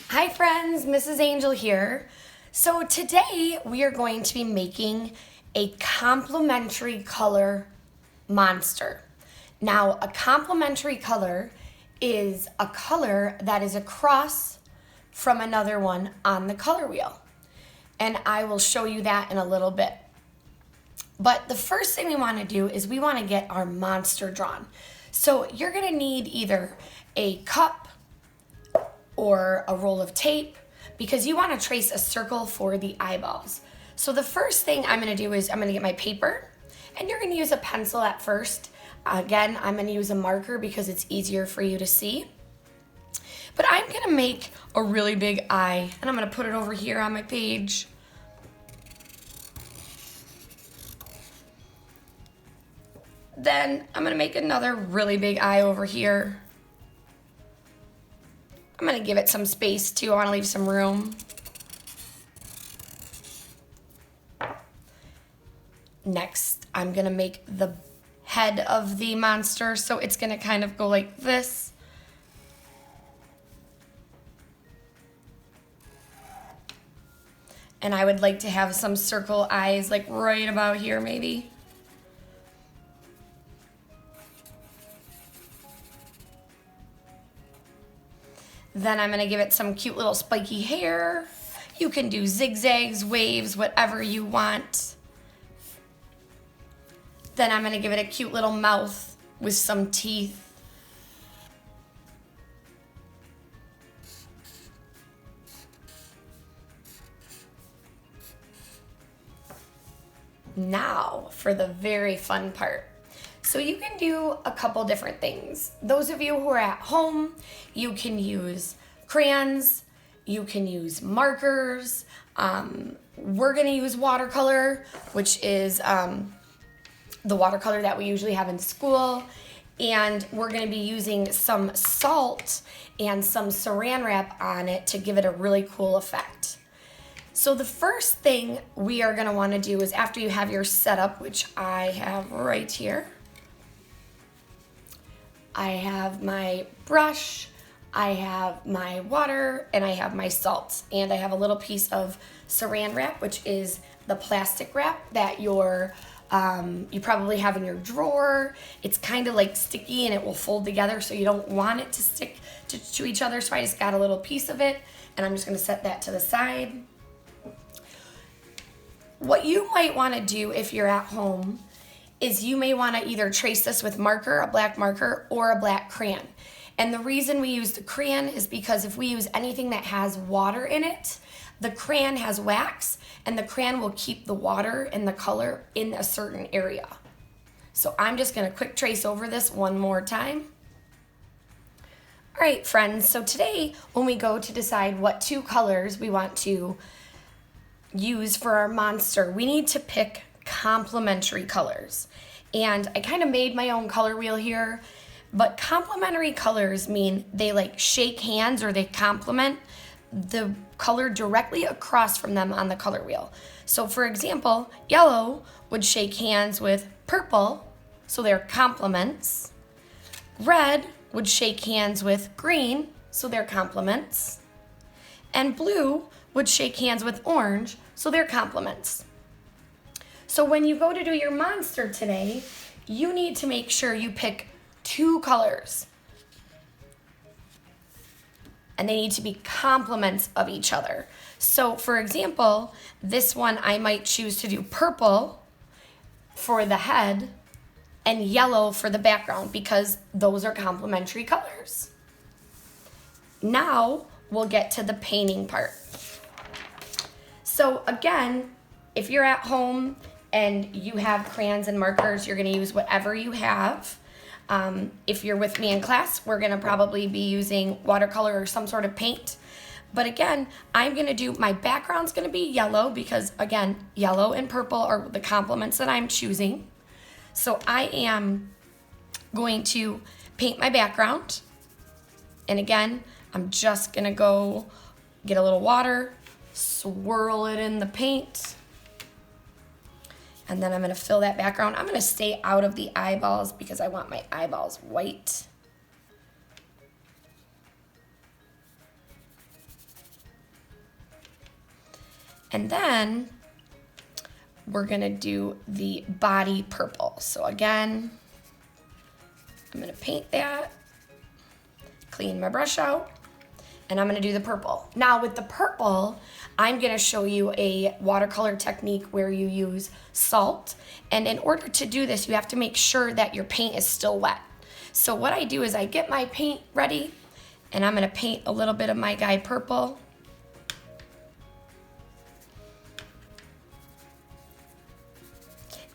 Hi friends, Mrs. Angel here. So today we are going to be making a complementary color monster. Now a complementary color is a color that is across from another one on the color wheel. And I will show you that in a little bit. But the first thing we want to do is we want to get our monster drawn. So you're going to need either a cup or a roll of tape because you want to trace a circle for the eyeballs. So the first thing I'm going to do is I'm going to get my paper, and you're going to use a pencil at first. Again, I'm going to use a marker because it's easier for you to see. But I'm going to make a really big eye, and I'm going to put it over here on my page. Then I'm going to make another really big eye over here. I'm going to give it some space too. I want to leave some room. Next, I'm going to make the head of the monster. So it's going to kind of go like this. And I would like to have some circle eyes like right about here maybe. Then I'm going to give it some cute little spiky hair. You can do zigzags, waves, whatever you want. Then I'm going to give it a cute little mouth with some teeth. Now for the very fun part. So you can do a couple different things. Those of you who are at home, you can use crayons, you can use markers. We're gonna use watercolor, which is the watercolor that we usually have in school. And we're gonna be using some salt and some saran wrap on it to give it a really cool effect. So the first thing we are gonna wanna do is after you have your setup, which I have right here, I have my brush, I have my water, and I have my salt. And I have a little piece of saran wrap, which is the plastic wrap that you probably have in your drawer. It's kind of like sticky and it will fold together, so you don't want it to stick to each other. So I just got a little piece of it, and I'm just gonna set that to the side. What you might wanna do if you're at home is you may want to either trace this with marker, a black marker, or a black crayon. And the reason we use the crayon is because if we use anything that has water in it, the crayon has wax, and the crayon will keep the water and the color in a certain area. So I'm just going to quick trace over this one more time. All right, friends, so today when we go to decide what two colors we want to use for our monster, we need to pick complementary colors. And I kind of made my own color wheel here, but complementary colors mean they like shake hands or they complement the color directly across from them on the color wheel. So for example, yellow would shake hands with purple, so they're complements. Red would shake hands with green, so they're complements. And blue would shake hands with orange, so they're complements. So when you go to do your monster today, you need to make sure you pick two colors. And they need to be complements of each other. So for example, this one I might choose to do purple for the head and yellow for the background because those are complementary colors. Now we'll get to the painting part. So again, if you're at home and you have crayons and markers, you're gonna use whatever you have. If you're with me in class, we're gonna probably be using watercolor or some sort of paint. But again, I'm gonna do, my background's gonna be yellow because again, yellow and purple are the complements that I'm choosing. So I am going to paint my background. And again, I'm just gonna go get a little water, swirl it in the paint. And then I'm going to fill that background. I'm going to stay out of the eyeballs because I want my eyeballs white. And then we're gonna do the body purple. So again, I'm gonna paint that, clean my brush out, and I'm gonna do the purple. Now with the purple, I'm gonna show you a watercolor technique where you use salt. And in order to do this, you have to make sure that your paint is still wet. So what I do is I get my paint ready, and I'm gonna paint a little bit of my guy purple.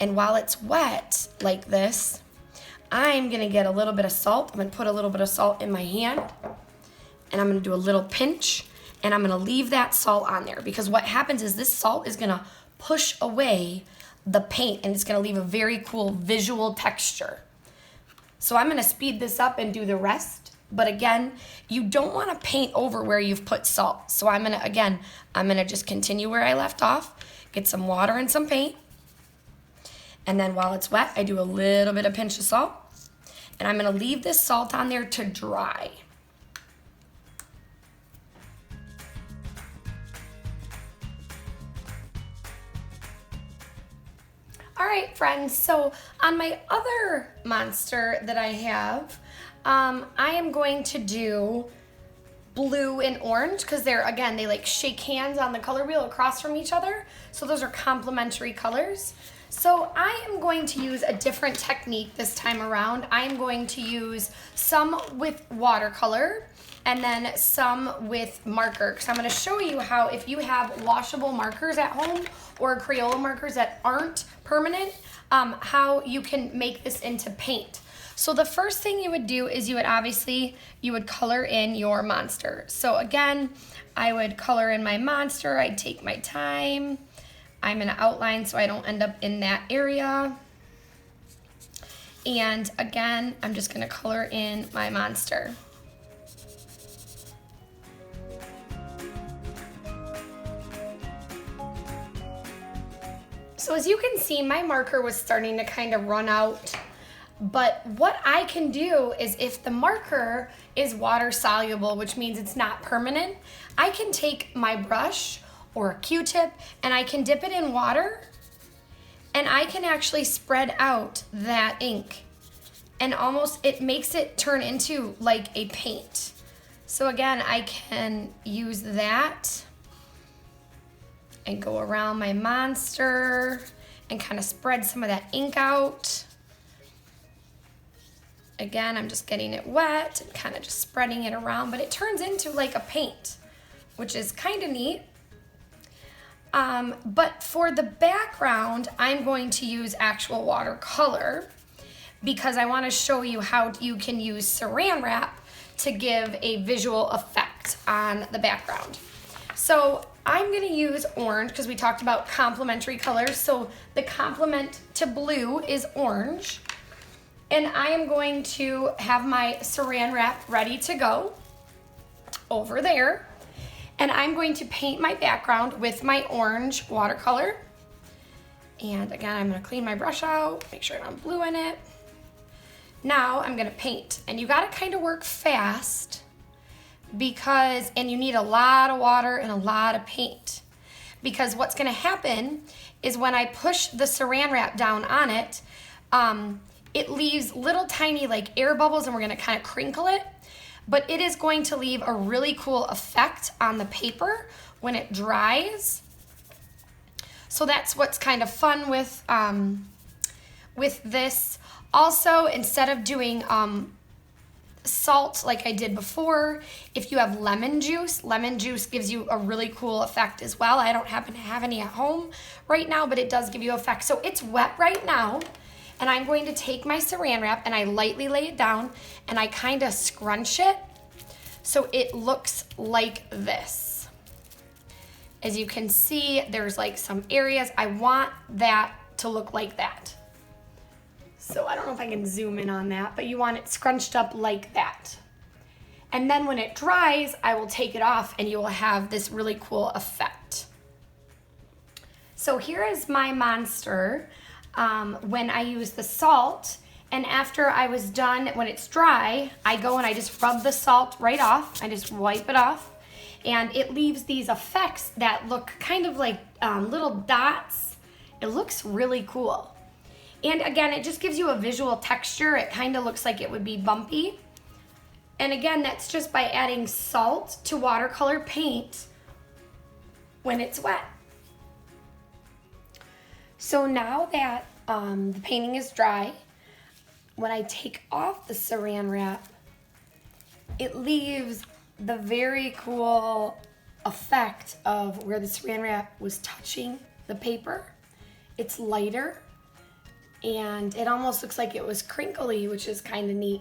And while it's wet like this, I'm gonna get a little bit of salt. I'm gonna put a little bit of salt in my hand, and I'm gonna do a little pinch, and I'm gonna leave that salt on there, because what happens is this salt is gonna push away the paint, and it's gonna leave a very cool visual texture. So I'm gonna speed this up and do the rest, but again, you don't wanna paint over where you've put salt. So I'm gonna just continue where I left off, get some water and some paint, and then while it's wet, I do a little bit of pinch of salt, and I'm gonna leave this salt on there to dry. All right, friends, so on my other monster that I have, I am going to do blue and orange, because they like shake hands on the color wheel across from each other. So those are complementary colors. So I am going to use a different technique this time around. I am going to use some with watercolor and then some with marker, because I'm going to show you how, if you have washable markers at home or Crayola markers that aren't permanent, how you can make this into paint. So the first thing you would do is you would color in your monster. So again, I would color in my monster. I'd take my time. I'm gonna outline so I don't end up in that area. And again, I'm just gonna color in my monster. So as you can see, my marker was starting to kind of run out. But what I can do is, if the marker is water soluble, which means it's not permanent, I can take my brush or a Q-tip and I can dip it in water, and I can actually spread out that ink, and it makes it turn into like a paint. So again, I can use that and go around my monster and kind of spread some of that ink out. Again, I'm just getting it wet and kind of just spreading it around, but it turns into like a paint, which is kind of neat. But for the background, I'm going to use actual watercolor, because I want to show you how you can use Saran Wrap to give a visual effect on the background. So I'm going to use orange, because we talked about complementary colors. So the complement to blue is orange. And I am going to have my Saran Wrap ready to go over there. And I'm going to paint my background with my orange watercolor. And again, I'm gonna clean my brush out, make sure I don't have blue in it. Now I'm gonna paint. And you gotta kind of work fast, and you need a lot of water and a lot of paint. Because what's gonna happen is when I push the Saran Wrap down on it, it leaves little tiny like air bubbles, and we're gonna kind of crinkle it. But it is going to leave a really cool effect on the paper when it dries. So that's what's kind of fun with this. Also, instead of doing salt like I did before, if you have lemon juice gives you a really cool effect as well. I don't happen to have any at home right now, but it does give you effect. So it's wet right now. And I'm going to take my Saran Wrap and I lightly lay it down and I kind of scrunch it so it looks like this. As you can see, there's like some areas. I want that to look like that. So I don't know if I can zoom in on that, but you want it scrunched up like that. And then when it dries, I will take it off and you will have this really cool effect. So here is my monster. When I use the salt, and after I was done, when it's dry, I go and I just rub the salt right off. I just wipe it off, And it leaves these effects that look kind of like little dots. It looks really cool. And again, it just gives you a visual texture. It kind of looks like it would be bumpy. And again, that's just by adding salt to watercolor paint when it's wet. So now that the painting is dry, when I take off the saran wrap, it leaves the very cool effect of where the saran wrap was touching the paper. It's lighter, and it almost looks like it was crinkly, which is kind of neat.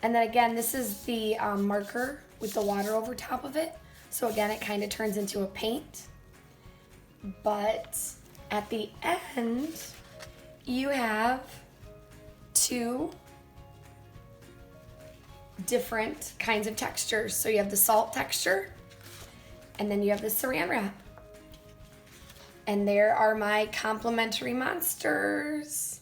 And then again, this is the marker with the water over top of it. So again, it kind of turns into a paint. But at the end, you have two different kinds of textures. So you have the salt texture, and then you have the saran wrap. And there are my complementary monsters.